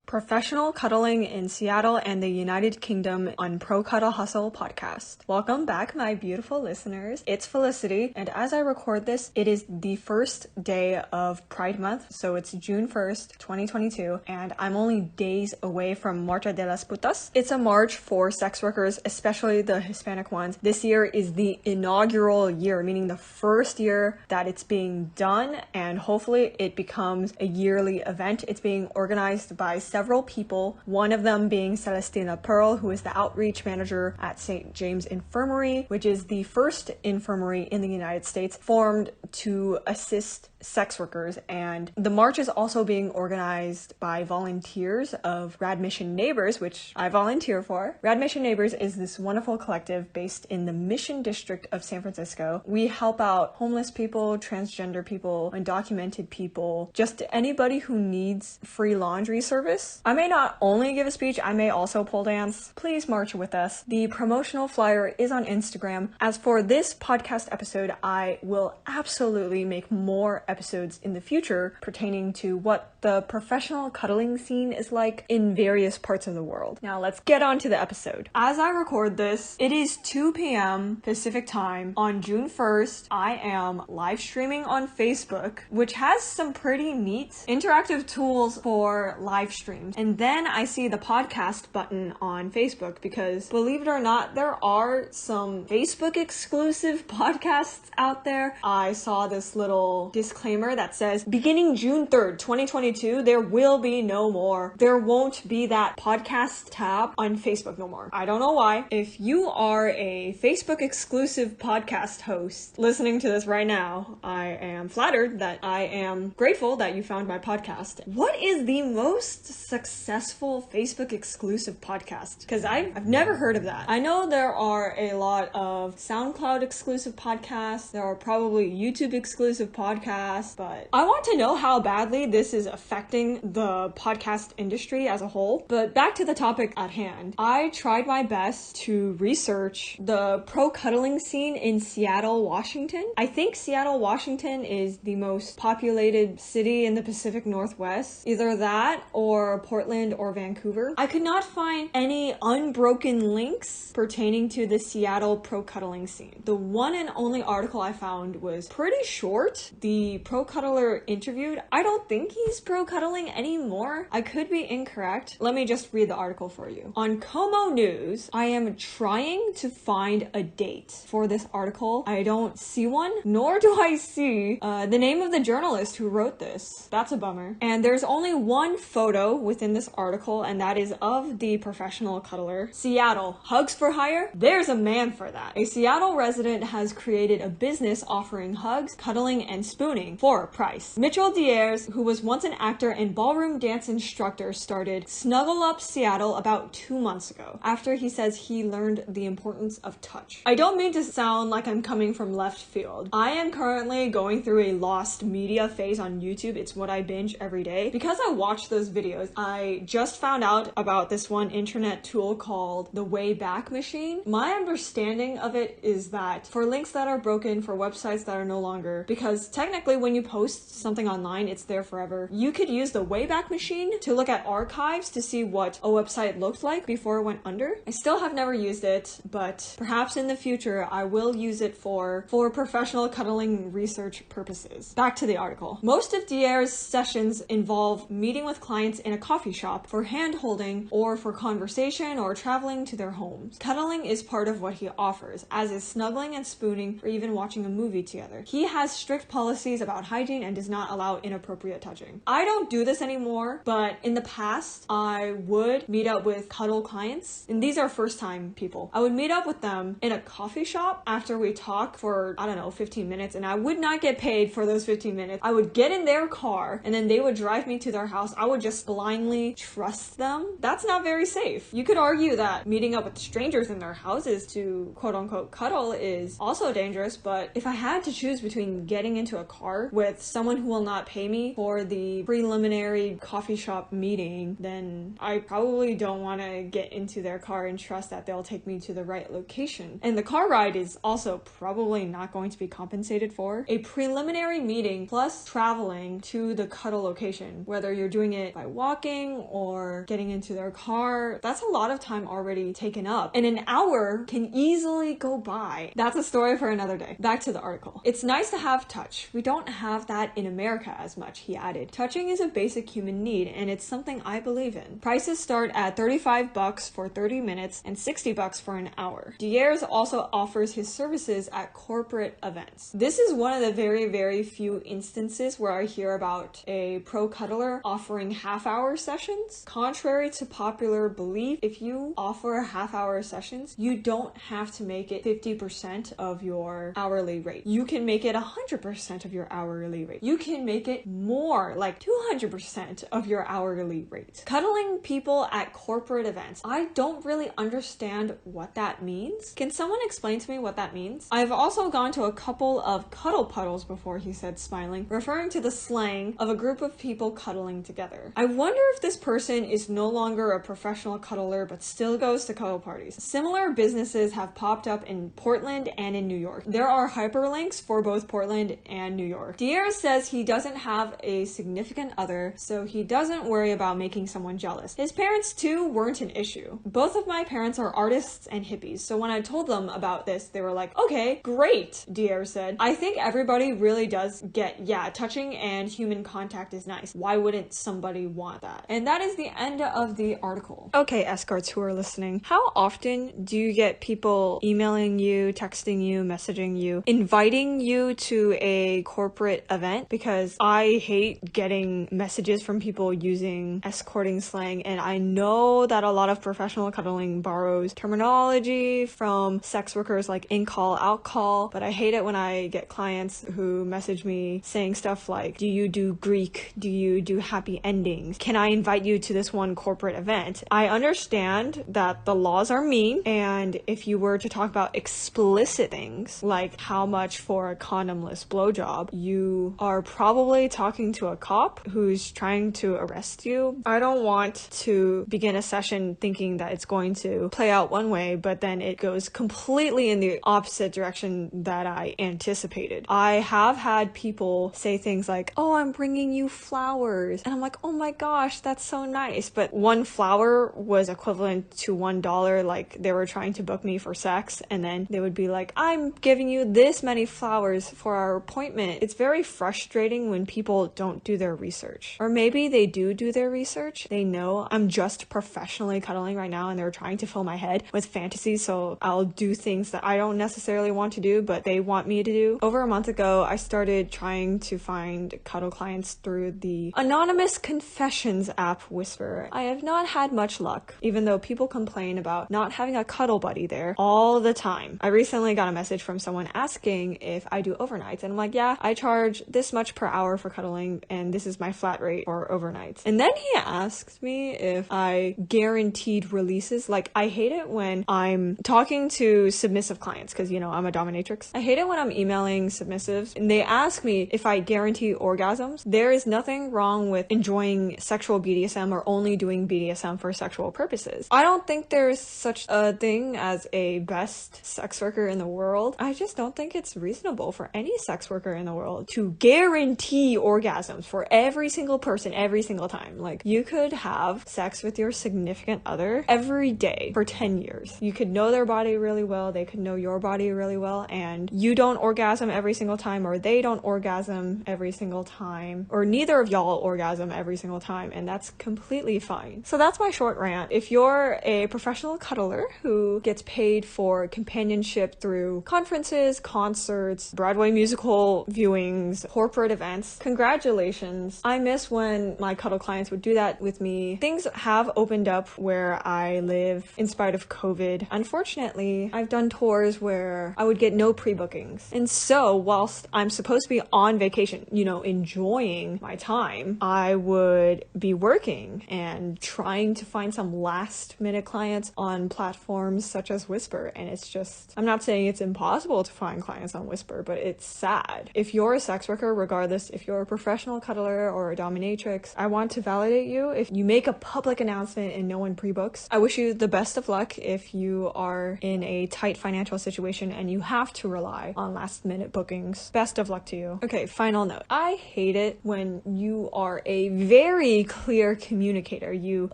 Professional Cuddling in Seattle and the United Kingdom on Pro Cuddle Hustle podcast. Welcome back, my beautiful listeners. It's Felicity, and as I record this, it is the first day of Pride Month, so it's June 1st, 2022, and I'm only days away from Marcha de las Putas. It's a march for sex workers, especially the Hispanic ones. This year is the inaugural year, meaning the first year that it's being done, and hopefully it becomes a yearly event. It's being organized by several people, one of them being Celestina Pearl, who is the outreach manager at St. James Infirmary, which is the first infirmary in the United States formed to assist sex workers. And the march is also being organized by volunteers of Rad Mission Neighbors, which I volunteer for. Rad Mission Neighbors is this wonderful collective based in the Mission District of San Francisco. We help out homeless people, transgender people, undocumented people, just anybody who needs free laundry service. I may not only give a speech, I may also pole dance. Please march with us. The promotional flyer is on Instagram. As for this podcast episode, I will absolutely make more episodes in the future pertaining to what the professional cuddling scene is like in various parts of the world. Now let's get on to the episode. As I record this, it is 2 p.m. Pacific time on June 1st. I am live streaming on Facebook, which has some pretty neat interactive tools for live streams. And then I see the podcast button on Facebook because, believe it or not, there are some Facebook exclusive podcasts out there. I saw this little disclaimer that says, beginning June 3rd, 2022, there will be no more. There won't be that podcast tab on Facebook no more. I don't know why. If you are a Facebook exclusive podcast host listening to this right now, I am flattered that I am grateful that you found my podcast. What is the most successful Facebook exclusive podcast? Because I've never heard of that. I know there are a lot of SoundCloud exclusive podcasts. There are probably YouTube exclusive podcasts, but I want to know how badly this is affecting the podcast industry as a whole. But back to the topic at hand. I tried my best to research the pro cuddling scene in Seattle, Washington. I think Seattle, Washington is the most populated city in the Pacific Northwest. Either that or Portland or Vancouver. I could not find any unbroken links pertaining to the Seattle pro cuddling scene. The one and only article I found was pretty short. The pro cuddler interviewed, I don't think he's pro cuddling anymore. I could be incorrect. Let me just read the article for you. On Como News, I am trying to find a date for this article. I don't see one, nor do I see the name of the journalist who wrote this. That's a bummer. And there's only one photo within this article, and that is of the professional cuddler. Seattle, hugs for hire? There's a man for that. A Seattle resident has created a business offering hugs, cuddling, and spooning for a price. Mitchell Diers, who was once an actor and ballroom dance instructor, started Snuggle Up Seattle about 2 months ago, after he says he learned the importance of touch. I don't mean to sound like I'm coming from left field. I am currently going through a lost media phase on YouTube. It's what I binge every day. Because I watch those videos, I just found out about this one internet tool called the Wayback Machine. My understanding of it is that for links that are broken, for websites that are no longer, because technically when you post something online, it's there forever, you could use the Wayback Machine to look at archives to see what a website looked like before it went under. I still have never used it, but perhaps in the future I will use it for professional cuddling research purposes. Back to the article. Most of Diers' sessions involve meeting with clients in a coffee shop for hand-holding or for conversation or traveling to their homes. Cuddling is part of what he offers, as is snuggling and spooning or even watching a movie together. He has strict policies about hygiene and does not allow inappropriate touching. I don't do this anymore, but in the past, I would meet up with cuddle clients, and these are first-time people. I would meet up with them in a coffee shop after we talk for, 15 minutes, and I would not get paid for those 15 minutes. I would get in their car, and then they would drive me to their house. I would just blindly trust them. That's not very safe. You could argue that meeting up with strangers in their houses to quote-unquote cuddle is also dangerous, but if I had to choose between getting into a car car with someone who will not pay me for the preliminary coffee shop meeting, then I probably don't want to get into their car and trust that they'll take me to the right location. And the car ride is also probably not going to be compensated for. A preliminary meeting plus traveling to the Cuddle location, whether you're doing it by walking or getting into their car, that's a lot of time already taken up. And an hour can easily go by. That's a story for another day. Back to the article. It's nice to have touch. We don't have that in America as much, he added. Touching is a basic human need, and it's something I believe in. Prices start at $35 for 30 minutes and $60 for an hour. Diers also offers his services at corporate events. This is one of the very few instances where I hear about a pro cuddler offering half-hour sessions. Contrary to popular belief, if you offer half-hour sessions, you don't have to make it 50% of your hourly rate. You can make it 100% of your hourly rate. You can make it more, like 200% of your hourly rate. Cuddling people at corporate events. I don't really understand what that means. Can someone explain to me what that means? I've also gone to a couple of cuddle puddles before, he said, smiling, referring to the slang of a group of people cuddling together. I wonder if this person is no longer a professional cuddler but still goes to cuddle parties. Similar businesses have popped up in Portland and in New York. There are hyperlinks for both Portland and New York. Diers says he doesn't have a significant other, so he doesn't worry about making someone jealous. His parents too weren't an issue. Both of my parents are artists and hippies, so when I told them about this, they were like, okay, great, Diers said. I think everybody really does get, yeah, touching and human contact is nice. Why wouldn't somebody want that? And that is the end of the article. Okay, escorts who are listening, how often do you get people emailing you, texting you, messaging you, inviting you to a corporate event? Because I hate getting messages from people using escorting slang, and I know that a lot of professional cuddling borrows terminology from sex workers like in call, out call, but I hate it when I get clients who message me saying stuff like, do you do Greek? Do you do happy endings? Can I invite you to this one corporate event? I understand that the laws are mean, and if you were to talk about explicit things like how much for a condomless blowjob, you are probably talking to a cop who's trying to arrest you. I don't want to begin a session thinking that it's going to play out one way, but then it goes completely in the opposite direction that I anticipated. I have had people say things like, oh, I'm bringing you flowers. And I'm like, oh my gosh, that's so nice. But one flower was equivalent to $1, like they were trying to book me for sex. And then they would be like, I'm giving you this many flowers for our appointment. It's very frustrating when people don't do their research. Or maybe they do their research. They know I'm just professionally cuddling right now and they're trying to fill my head with fantasies, so I'll do things that I don't necessarily want to do, but they want me to do. Over a month ago, I started trying to find cuddle clients through the anonymous confessions app Whisper. I have not had much luck, even though people complain about not having a cuddle buddy there all the time. I recently got a message from someone asking if I do overnights, and I'm like, yeah, I charge this much per hour for cuddling, and this is my flat rate for overnights. And then he asked me if I guaranteed releases. Like, I hate it when I'm talking to submissive clients, because, you know, I'm a dominatrix. I hate it when I'm emailing submissives and they ask me if I guarantee orgasms. There is nothing wrong with enjoying sexual BDSM or only doing BDSM for sexual purposes. I don't think there's such a thing as a best sex worker in the world. I just don't think it's reasonable for any sex worker in the world to guarantee orgasms for every single person every single time. Like, you could have sex with your significant other every day for 10 years. You could know their body really well, they could know your body really well, and you don't orgasm every single time, or they don't orgasm every single time, or neither of y'all orgasm every single time, and that's completely fine. So that's my short rant. If you're a professional cuddler who gets paid for companionship through conferences, concerts, Broadway musical viewings, corporate events, congratulations. I miss when my cuddle clients would do that with me. Things have opened up where I live in spite of COVID. Unfortunately, I've done tours where I would get no pre-bookings. And so whilst I'm supposed to be on vacation, you know, enjoying my time, I would be working and trying to find some last minute clients on platforms such as Whisper. And it's just, I'm not saying it's impossible to find clients on Whisper, but it's sad. If you're a sex worker, regardless if you're a professional cuddler or a dominatrix, I want to validate you if you make a public announcement and no one pre-books. I wish you the best of luck if you are in a tight financial situation and you have to rely on last minute bookings. Best of luck to you. Okay, final note. I hate it when you are a very clear communicator. You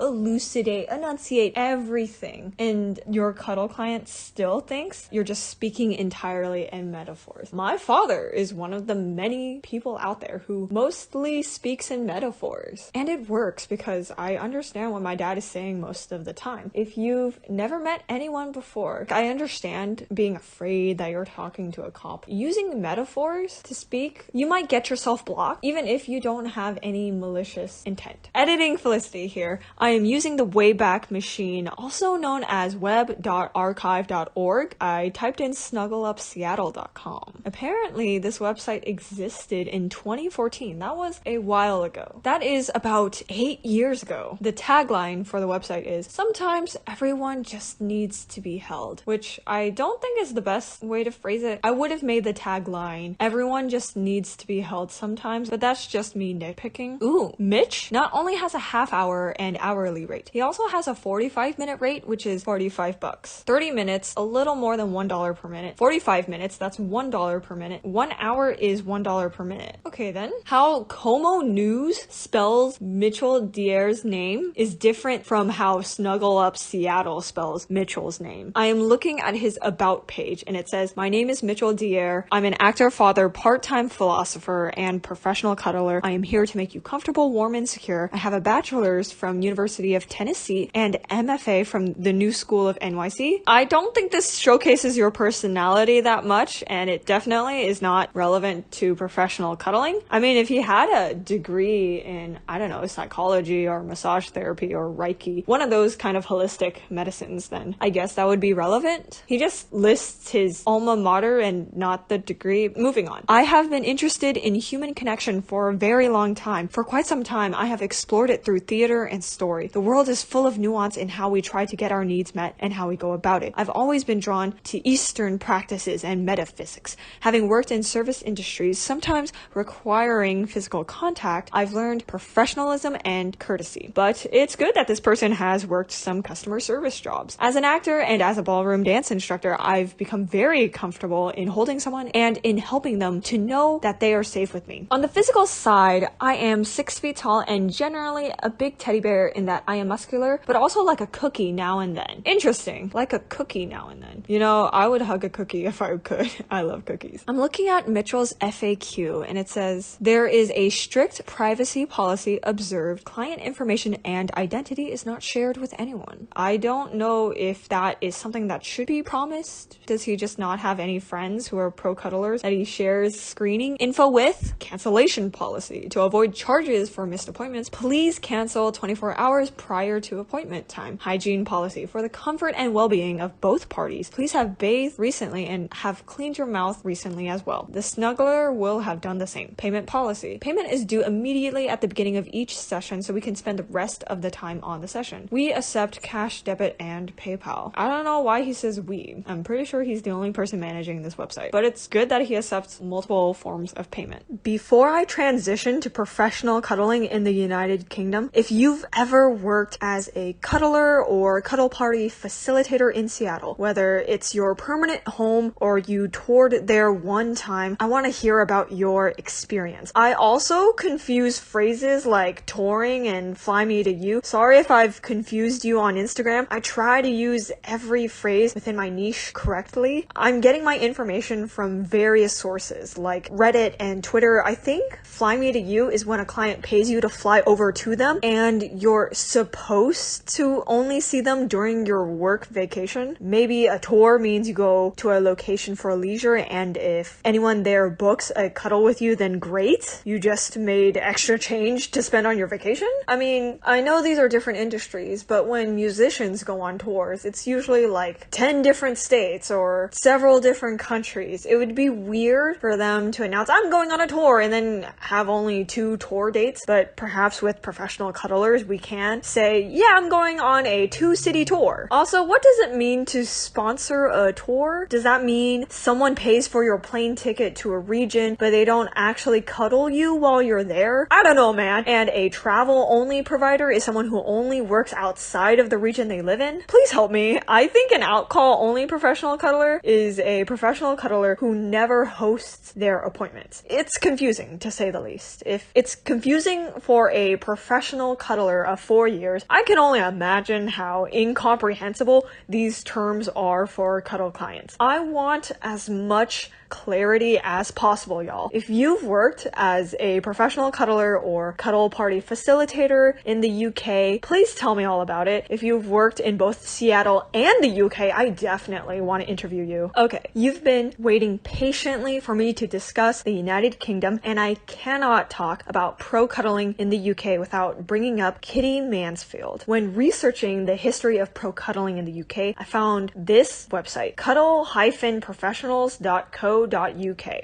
elucidate, enunciate everything, and your cuddle client still thinks you're just speaking entirely in metaphors. My father is one of the many people out there who mostly speaks in metaphors. And it works because I understand what my dad is saying most of the time. If you've never met anyone before, I understand being afraid that you're talking to a cop. Using metaphors to speak, you might get yourself blocked, even if you don't have any malicious intent. Editing Felicity here. I am using the Wayback Machine, also known as web.archive.org. I typed in snuggleupseattle.com. Apparently, this website existed in 2014. That was a while ago. That is about 8 years ago. The tagline for the website is, "Sometimes everyone just needs to be held," which I don't think is the best way to phrase it. I would have made the tagline, "Everyone just needs to be held sometimes," but that's just me nitpicking. Ooh, Mitch not only has a half-hour and hourly rate, he also has a 45-minute rate, which is $45. 30 minutes, a little more than $1 per minute. 45 minutes, that's $1 per minute. 1 hour is $1 per minute. Okay then. How Como News spells Mitchell Dier's name is different from how Snuggle Up Seattle spells Mitchell's name. I am looking at his about page and it says, "My name is Mitchell Dier. I'm an actor, father, part-time philosopher, and professional cuddler. I am here to make you comfortable, warm, and secure. I have a bachelor's from University of Tennessee and MFA from the New School of NYC." I don't think this showcases your personality that much, and it definitely is not relevant to professional cuddling. I mean, if he had a degree in, I don't know, psychology or massage therapy or Reiki, one of those kind of holistic medicines, then I guess that would be relevant. He just lists his alma mater and not the degree. Moving on. I have been interested in human connection for a very long time. For quite some time, I have explored it through theater and story. The world is full of nuance in how we try to get our needs met and how we go about it. I've always been drawn to Eastern practices and metaphysics. Having worked in service industries, sometimes requiring physical contact, I've learned professionalism and courtesy. But it's good that this person has worked some customer service jobs. As an actor and as a ballroom dance instructor, I've become very comfortable in holding someone and in helping them to know that they are safe with me. On the physical side, I am 6 feet tall and generally a big teddy bear in that I am muscular, but also like a cookie now and then. Interesting. Like a cookie now and then. You know, I would hug a cookie if I could. I love cookies. I'm looking at Mitchell's FAQ and it says, "There is a strict privacy policy observed. Client information and identity is not shared with anyone." I don't know if that is something that should be promised. Does he just not have any friends who are pro cuddlers that he shares screening info with? Cancellation policy. To avoid charges for missed appointments, please cancel 24 hours prior to appointment time. Hygiene policy. For the comfort and well-being of both parties, please have bathed recently and have cleaned your mouth recently as well. The snuggler will have done the same. Payment policy. Payment is due immediately at the beginning of each session so we can spend the rest of the time on the session. We accept cash, debit, and PayPal. I don't know why he says we. I'm pretty sure he's the only person managing this website, but it's good that he accepts multiple forms of payment. Before I transition to professional cuddling in the United Kingdom, if you've ever worked as a cuddler or cuddle party facilitator in Seattle, whether it's your permanent home or you toured there one time, I want to hear about your experience. I also confuse phrases like touring and fly me to you. Sorry if I've confused you on Instagram. I try to use every phrase within my niche correctly. I'm getting my information from various sources like Reddit and Twitter. I think fly me to you is when a client pays you to fly over to them and you're supposed to only see them during your work vacation. Maybe a tour means you go to a location for leisure, and if anyone there books a cuddle with you, then great. You just made extra change to spend on your vacation. I mean, I know these are different industries, but when musicians go on tours, it's usually like 10 different states or several different countries. It would be weird for them to announce, "I'm going on a tour," and then have only 2 tour dates. But perhaps with professional cuddlers, we can say, "Yeah, I'm going on a 2-city tour." Also, what does it mean to sponsor a tour? Does that mean someone pays for your plane ticket to a region, but they don't actually cuddle you while you're there. I don't know, man. And a travel only provider is someone who only works outside of the region they live in. Please help me. I think an out-call only professional cuddler is a professional cuddler who never hosts their appointments. It's confusing, to say the least. If it's confusing for a professional cuddler of 4 years, I can only imagine how incomprehensible these terms are for cuddle clients. I want as much clarity as possible, y'all. If you've worked as a professional cuddler or cuddle party facilitator in the UK, please tell me all about it. If you've worked in both Seattle and the UK, I definitely want to interview you. Okay, you've been waiting patiently for me to discuss the United Kingdom, and I cannot talk about pro-cuddling in the UK without bringing up Kitty Mansfield. When researching the history of pro-cuddling in the UK, I found this website, cuddle-professionals.co.uk.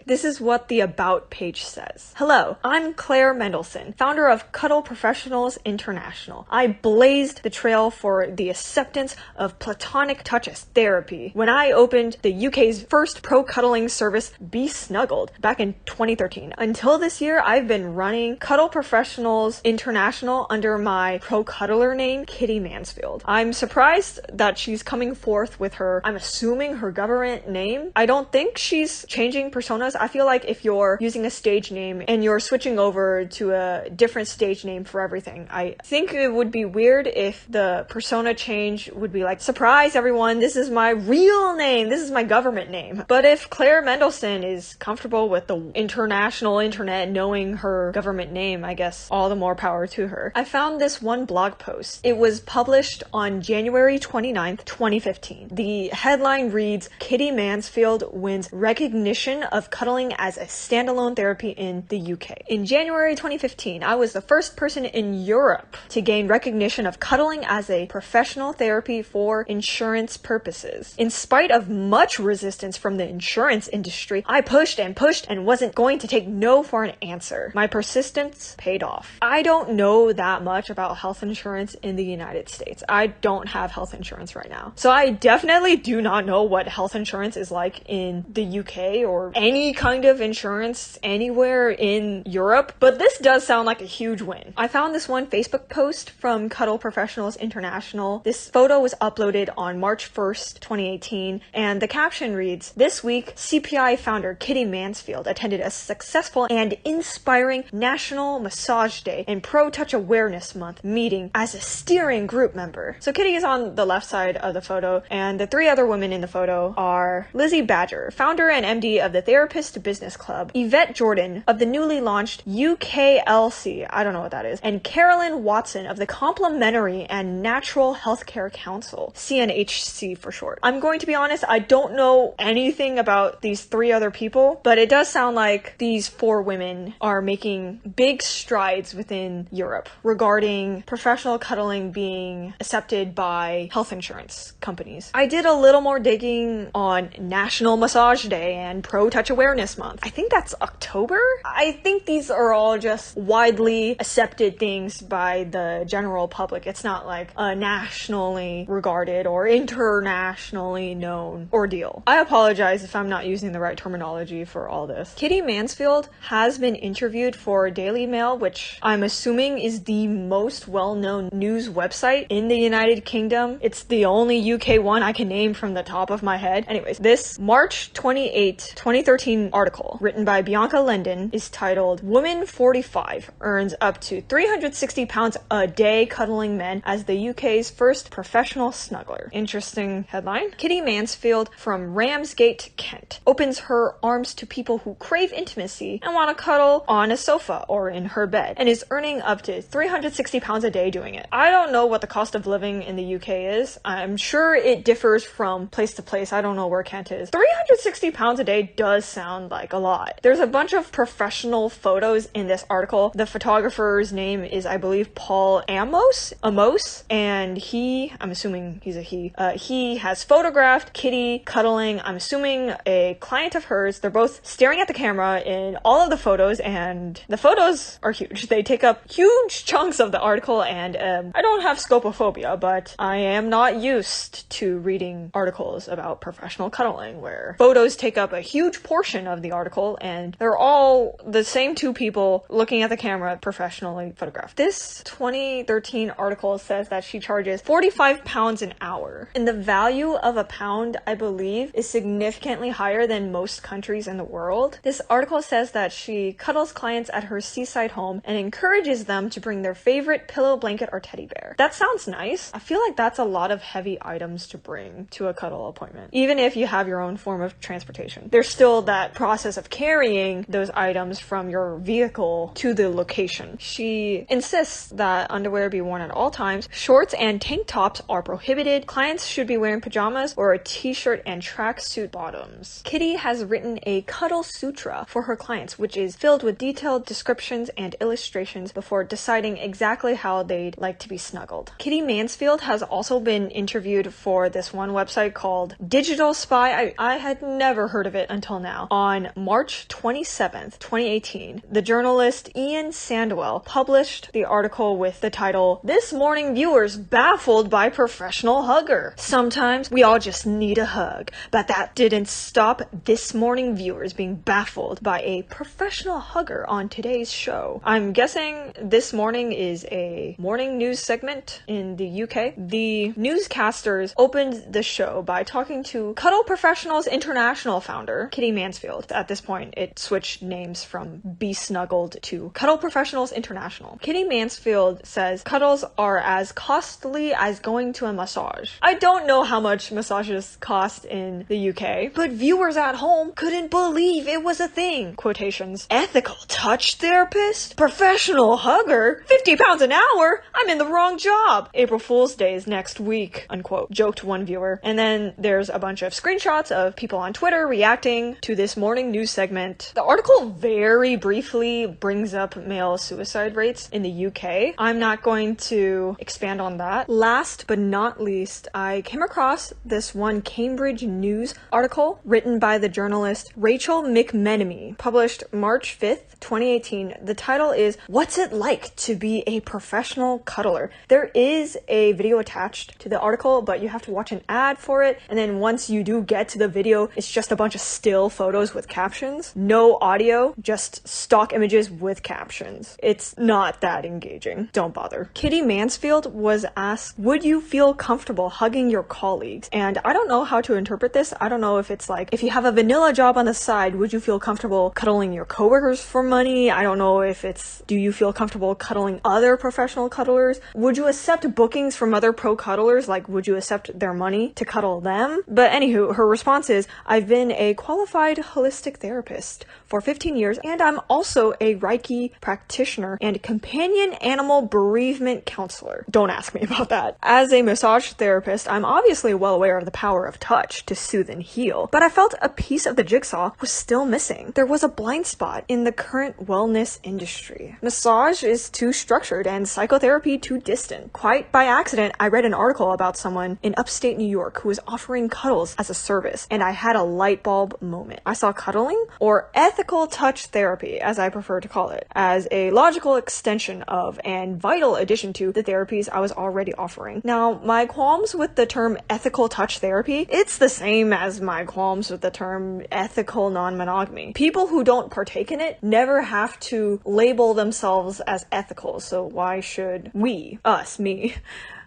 This is what the About page says. Hello, I'm Claire Mendelsohn, founder of Cuddle Professionals International. I blazed the trail for the acceptance of platonic touch as therapy when I opened the UK's first pro-cuddling service, Be Snuggled, back in 2013. Until this year, I've been running Cuddle Professionals International under my pro-cuddler name, Kitty Mansfield. I'm surprised that she's coming forth with her, I'm assuming her government name. I don't think she's changing personas. I feel like if you're using a stage name and you're switching over to a different stage name for everything, I think it would be weird if the persona change would be like, surprise everyone, this is my real name, this is my government name. But if Claire Mendelsohn is comfortable with the international internet knowing her government name, I guess all the more power to her. I found this one blog post. It was published on January 29th, 2015. The headline reads, Kitty Mansfield wins recognition of cuddling as a standalone therapy in the UK. In January 2015, I was the first person in Europe to gain recognition of cuddling as a professional therapy for insurance purposes. In spite of much resistance from the insurance industry, I pushed and wasn't going to take no for an answer. My persistence paid off. I don't know that much about health insurance in the United States. I don't have health insurance right now. So I definitely do not know what health insurance is like in the UK or any kind of insurance anywhere in Europe, but this does sound like a huge win. I found this one Facebook post from Cuddle Professionals International. This photo was uploaded on March 1st, 2018, and the caption reads, this week, CPI founder Kitty Mansfield attended a successful and inspiring National Massage Day and Pro Touch Awareness Month meeting as a steering group member. So Kitty is on the left side of the photo, and the three other women in the photo are Lizzie Badger, founder and MD of the Therapist Business Club, Yvette Jordan of the newly launched UKLC, I don't know what that is, and Carolyn Watson of the Complementary and Natural Healthcare Council, CNHC for short. I'm going to be honest, I don't know anything about these three other people, but it does sound like these four women are making big strides within Europe regarding professional cuddling being accepted by health insurance companies. I did a little more digging on National Massage Day and Pro Touch Awareness Month. I think that's October? I think these are all just widely accepted things by the general public. It's not like a nationally regarded or internationally known ordeal. I apologize if I'm not using the right terminology for all this. Kitty Mansfield has been interviewed for Daily Mail, which I'm assuming is the most well-known news website in the United Kingdom. It's the only UK one I can name from the top of my head. Anyways, this March 28, 2013 article written by Bianca Lendon is titled Woman 45 Earns Up to £360 a Day Cuddling Men as the UK's First Professional Snuggler. Interesting headline. Kitty Mansfield from Ramsgate, Kent opens her arms to people who crave intimacy and want to cuddle on a sofa or in her bed and is earning up to £360 a day doing it. I don't know what the cost of living in the UK is. I'm sure it differs from place to place. I don't know where Kent is. £360 a day does sound like a lot. There's a bunch of professional photos in this article. The photographer's name is, I believe, Paul Amos, and I'm assuming he's a he has photographed Kitty cuddling, I'm assuming a client of hers. They're both staring at the camera in all of the photos, and the photos are huge. They take up huge chunks of the article, and I don't have scopophobia, but I am not used to reading articles about professional cuddling where photos take up a huge portion of of the article, and they're all the same two people looking at the camera professionally photographed. This 2013 article says that she charges 45 pounds an hour, and the value of a pound, I believe, is significantly higher than most countries in the world. This article says that she cuddles clients at her seaside home and encourages them to bring their favorite pillow, blanket, or teddy bear. That sounds nice. I feel like that's a lot of heavy items to bring to a cuddle appointment. Even if you have your own form of transportation, there's still that process of carrying those items from your vehicle to the location. She insists that underwear be worn at all times. Shorts and tank tops are prohibited. Clients should be wearing pajamas or a t-shirt and tracksuit bottoms. Kitty has written a Cuddle Sutra for her clients, which is filled with detailed descriptions and illustrations before deciding exactly how they'd like to be snuggled. Kitty Mansfield has also been interviewed for this one website called Digital Spy. I had never heard of it until now. On March 27th, 2018, the journalist Ian Sandwell published the article with the title, "This Morning Viewers Baffled by Professional Hugger. Sometimes we all just need a hug, but that didn't stop This Morning viewers being baffled by a professional hugger on today's show." I'm guessing This Morning is a morning news segment in the UK. The newscasters opened the show by talking to Cuddle Professionals International founder Kitty Mansfield. At this point, it switched names from Be Snuggled to Cuddle Professionals International. Kitty Mansfield says cuddles are as costly as going to a massage. I don't know how much massages cost in the UK, but viewers at home couldn't believe it was a thing. Quotations. Ethical touch therapist? Professional hugger? 50 pounds an hour? I'm in the wrong job. April Fool's Day is next week, unquote, joked one viewer. And then there's a bunch of screenshots of people on Twitter reacting to this morning news segment. The article very briefly brings up male suicide rates in the UK. I'm not going to expand on that. Last but not least, I came across this one Cambridge News article written by the journalist Rachel McMenemy, published March 5th, 2018. The title is "What's It Like to Be a Professional Cuddler?" There is a video attached to the article, but you have to watch an ad for it, and then once you do get to the video, it's just a bunch of still photos with captions. No audio, just stock images with captions. It's not that engaging. Don't bother. Kitty Mansfield was asked, would you feel comfortable hugging your colleagues? And I don't know how to interpret this. I don't know if it's like, if you have a vanilla job on the side, would you feel comfortable cuddling your coworkers for money? I don't know if it's, do you feel comfortable cuddling other professional cuddlers? Would you accept bookings from other pro cuddlers? Like, would you accept their money to cuddle them? But anywho, her response is, I've been a qualified holistic therapist for 15 years, and I'm also a Reiki practitioner and companion animal bereavement counselor. Don't ask me about that. As a massage therapist, I'm obviously well aware of the power of touch to soothe and heal, but I felt a piece of the jigsaw was still missing. There was a blind spot in the current wellness industry. Massage is too structured and psychotherapy too distant. Quite by accident, I read an article about someone in upstate New York who was offering cuddles as a service, and I had a light bulb moment. I saw cuddling, or ethical touch therapy, as I prefer to call it, as a logical extension of and vital addition to the therapies I was already offering. Now, my qualms with the term ethical touch therapy, it's the same as my qualms with the term ethical non-monogamy. People who don't partake in it never have to label themselves as ethical, so why should we, us, me?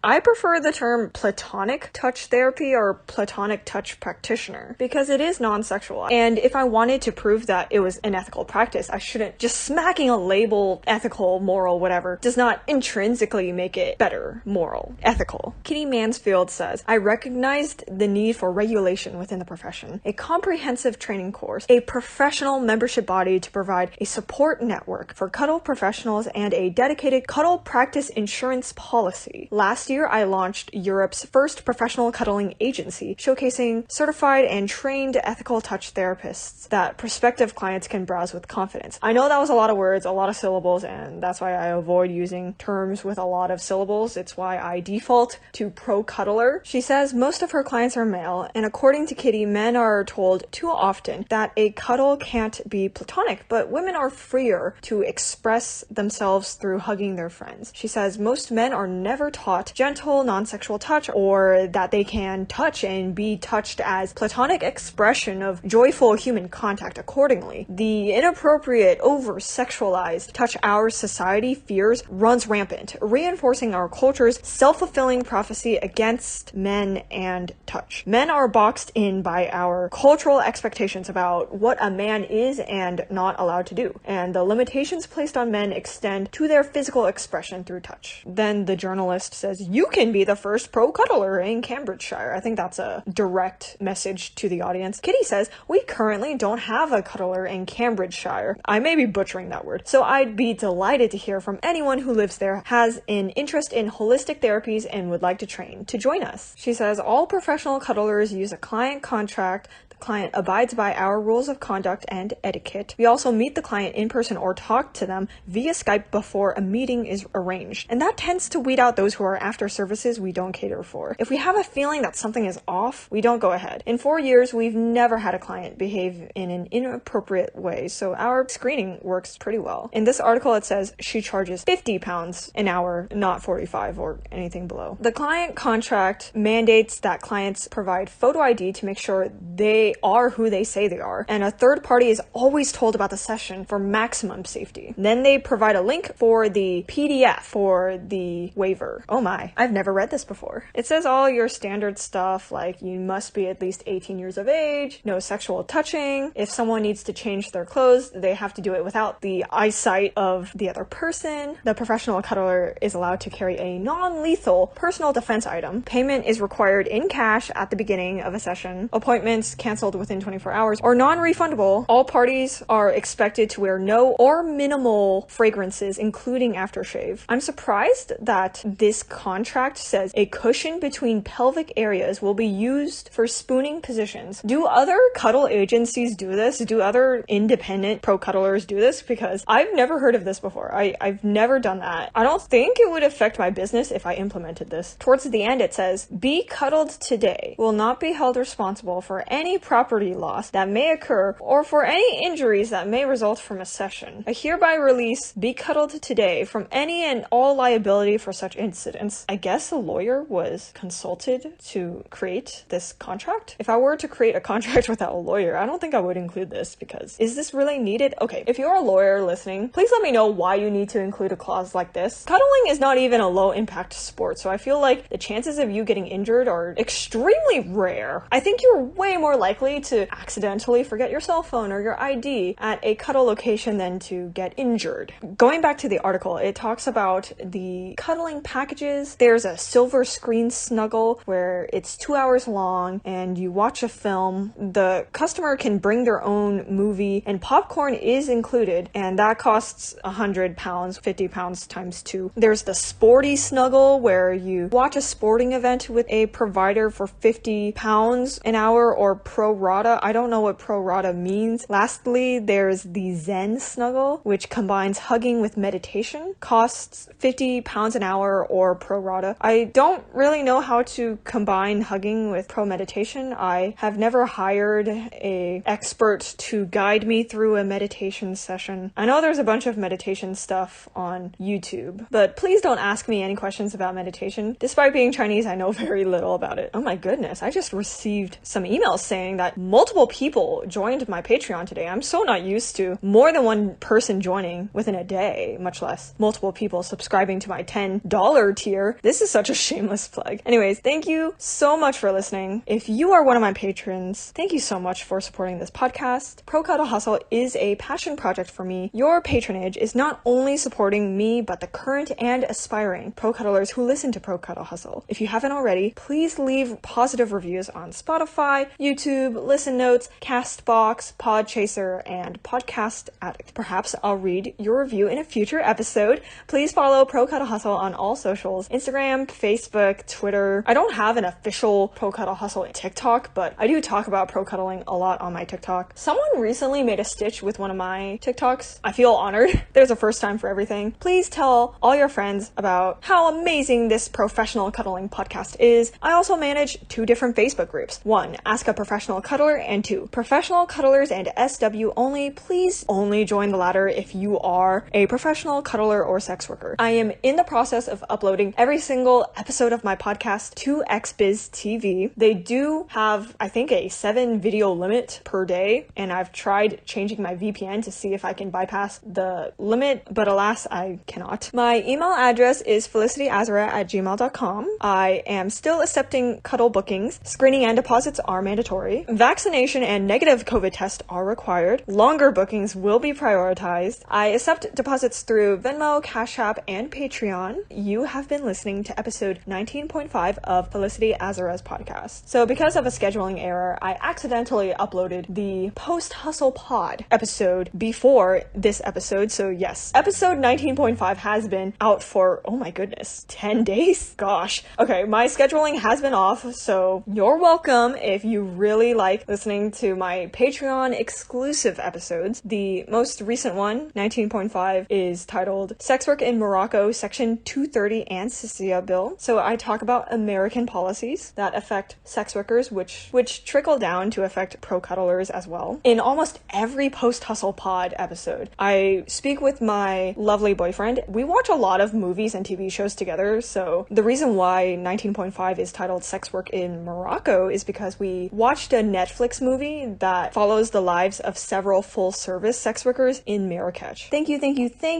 I prefer the term platonic touch therapy or platonic touch practitioner because it is non-sexual. And if I wanted to prove that it was an ethical practice, I shouldn't just smacking a label, ethical, moral, whatever, does not intrinsically make it better, moral, ethical. Kitty Mansfield says, I recognized the need for regulation within the profession, a comprehensive training course, a professional membership body to provide a support network for cuddle professionals, and a dedicated cuddle practice insurance policy. Last year, I launched Europe's first professional cuddling agency, showcasing certified and trained ethical touch therapists that prospective clients can browse with confidence. I know that was a lot of words, a lot of syllables, and that's why I avoid using terms with a lot of syllables. It's why I default to pro cuddler. She says most of her clients are male, and according to Kitty, men are told too often that a cuddle can't be platonic, but women are freer to express themselves through hugging their friends. She says most men are never taught gentle, non-sexual touch, or that they can touch and be touched as platonic expression of joyful human contact accordingly. The inappropriate, over-sexualized touch our society fears runs rampant, reinforcing our culture's self-fulfilling prophecy against men and touch. Men are boxed in by our cultural expectations about what a man is and not allowed to do, and the limitations placed on men extend to their physical expression through touch. Then the journalist says, "You can be the first pro-cuddler in Cambridgeshire." I think that's a direct message to the audience. Kitty says, "We currently don't have a cuddler in Cambridgeshire." I may be butchering that word, so I'd be delighted to hear from anyone who lives there, has an interest in holistic therapies, and would like to train to join us. She says, "All professional cuddlers use a client contract. Client abides by our rules of conduct and etiquette. We also meet the client in person or talk to them via Skype before a meeting is arranged. And that tends to weed out those who are after services we don't cater for. If we have a feeling that something is off, we don't go ahead. In 4 years, we've never had a client behave in an inappropriate way, so our screening works pretty well." In this article, it says she charges £50 an hour, not 45 or anything below. The client contract mandates that clients provide photo ID to make sure they are who they say they are, and a third party is always told about the session for maximum safety. Then they provide a link for the PDF for the waiver. Oh my, I've never read this before. It says all your standard stuff like you must be at least 18 years of age, no sexual touching. If someone needs to change their clothes, they have to do it without the eyesight of the other person. The professional cuddler is allowed to carry a non-lethal personal defense item. Payment is required in cash at the beginning of a session. Appointments canceled within 24 hours or non-refundable. All parties are expected to wear no or minimal fragrances, including aftershave. I'm surprised that this contract says a cushion between pelvic areas will be used for spooning positions. Do other cuddle agencies do this? Do other independent pro cuddlers do this? Because I've never heard of this before. I've never done that. I don't think it would affect my business if I implemented this. Towards the end, it says, "Be cuddled today. Will not be held responsible for any property loss that may occur or for any injuries that may result from a session. I hereby release Be Cuddled today from any and all liability for such incidents." I guess a lawyer was consulted to create this contract. If I were to create a contract without a lawyer, I don't think I would include this, because is this really needed? Okay, if you're a lawyer listening, please let me know why you need to include a clause like this. Cuddling is not even a low impact sport, so I feel like the chances of you getting injured are extremely rare. I think you're way more likely to accidentally forget your cell phone or your ID at a cuddle location than to get injured. Going back to the article, it talks about the cuddling packages. There's a silver screen snuggle where it's 2 hours long and you watch a film. The customer can bring their own movie and popcorn is included, and that costs £100, £50 times 2. There's the sporty snuggle where you watch a sporting event with a provider for £50 an hour or pro rata. I don't know what pro rata means. Lastly, there's the Zen snuggle, which combines hugging with meditation, costs £50 an hour or pro rata. I don't really know how to combine hugging with pro meditation. I have never hired a expert to guide me through a meditation session. I know there's a bunch of meditation stuff on YouTube, but please don't ask me any questions about meditation. Despite being Chinese, I know very little about it. Oh my goodness, I just received some emails saying that multiple people joined my Patreon today. I'm so not used to more than one person joining within a day, much less multiple people subscribing to my $10 tier. This is such a shameless plug. Anyways, thank you so much for listening. If you are one of my patrons, thank you so much for supporting this podcast. Pro Cuddle Hustle is a passion project for me. Your patronage is not only supporting me, but the current and aspiring pro cuddlers who listen to Pro Cuddle Hustle. If you haven't already, please leave positive reviews on Spotify, YouTube, Listen Notes, Castbox, Podchaser, and Podcast Addict. Perhaps I'll read your review in a future episode. Please follow Pro Cuddle Hustle on all socials: Instagram, Facebook, Twitter. I don't have an official Pro Cuddle Hustle TikTok, but I do talk about pro cuddling a lot on my TikTok. Someone recently made a stitch with one of my TikToks. I feel honored. There's a first time for everything. Please tell all your friends about how amazing this professional cuddling podcast is. I also manage 2 different Facebook groups. 1, Ask a Professional Cuddler, and 2, Professional Cuddlers and SW Only. Please only join the latter if you are a professional cuddler or sex worker. I am in the process of uploading every every single episode of my podcast to XBiz TV. They do have, I think, a 7 video limit per day, and I've tried changing my VPN to see if I can bypass the limit, but alas, I cannot. My email address is felicityazara@gmail.com. I am still accepting Cuddle bookings. Screening and deposits are mandatory. Vaccination and negative COVID tests are required. Longer bookings will be prioritized. I accept deposits through Venmo, Cash App, and Patreon. You have been listening to episode 19.5 of Felicity Azara's podcast. So because of a scheduling error, I accidentally uploaded the post-hustle pod episode before this episode. So yes, episode 19.5 has been out for, oh my goodness, 10 days? Gosh. Okay, my scheduling has been off, so you're welcome if you really like listening to my Patreon exclusive episodes. The most recent one, 19.5, is titled Sex Work in Morocco, Section 230 and Cecilia Bill. So I talk about American policies that affect sex workers, which trickle down to affect pro-cuddlers as well. In almost every post-hustle pod episode, I speak with my lovely boyfriend. We watch a lot of movies and TV shows together, so the reason why 19.5 is titled Sex Work in Morocco is because we watched a Netflix movie that follows the lives of several full-service sex workers in Marrakech. Thank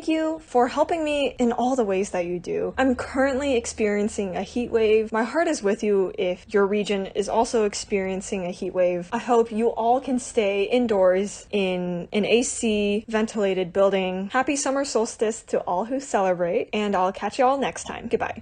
you for helping me in all the ways that you do. I'm currently experiencing a heat wave. My heart is with you if your region is also experiencing a heat wave. I hope you all can stay indoors in an AC ventilated building. Happy summer solstice to all who celebrate, and I'll catch you all next time. Goodbye.